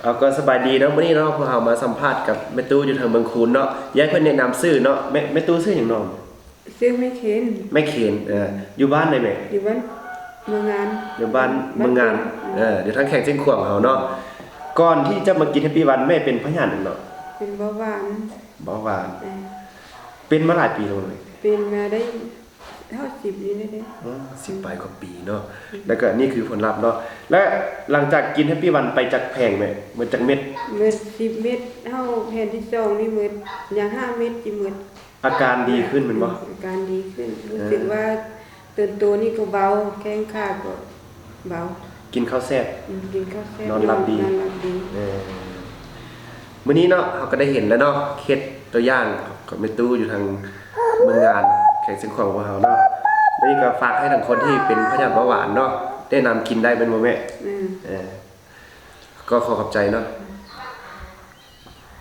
เอาก็สบายดีเนาะมื้อนี้เนาะพวกเรามาสัมภาษณ์กับแม่ตู้อยู่ทางเมืองคูนเนาะอยากให้เพิ่นแนะนำชื่อเนาะแม่ตู้ชื่อหยังเนาะซื้อไม่เข็นแม่เขนอยู่บ้านได้แม่อยู่บ้านเมืองงานอยู่บ้านเมืองงานเดี๋ยวทางแขกเชียงขวางเฮาเนาะก่อนที่จะมากินแฮปปี้วันแม่เป็นพยาธิเนาะเป็นเบาหวาน เบาหวานเป็นมาหลายปีแล้วเลยเป็นมาได้เท่า10นี่ได้10 ปลายกว่าปีเนาะแล้วก็นี่คือผลลัพธ์เนาะและหลังจากกินแฮปปี้วันไปจากแผงแม่เหมือนจากเม็ด10 เม็ดเฮาแผ่นที่2นี่หมดอย่าง5 เม็ดสิหมดอาการดีขึ้นแม่นบ่อาการดีขึ้นรู้สึกว่าตื่นตัวนี่ก็เบาแข้งขาก็เบากินข้าวแซ่บกินข้าวแซ่บนอนหลับดีมื้อนี้เนาะเราก็ได้เห็นแล้วเนาะเคสตัวอย่างกับแม่ตู้อยู่ทางเมืองงานแขกเชียงขวางของเราเนาะนี่ก็ฝากให้ทั้งคนที่เป็นพยาธิเบาหวานเนาะได้นำกินได้เป็นบ่แม่ก็ขอขอบใจเนาะ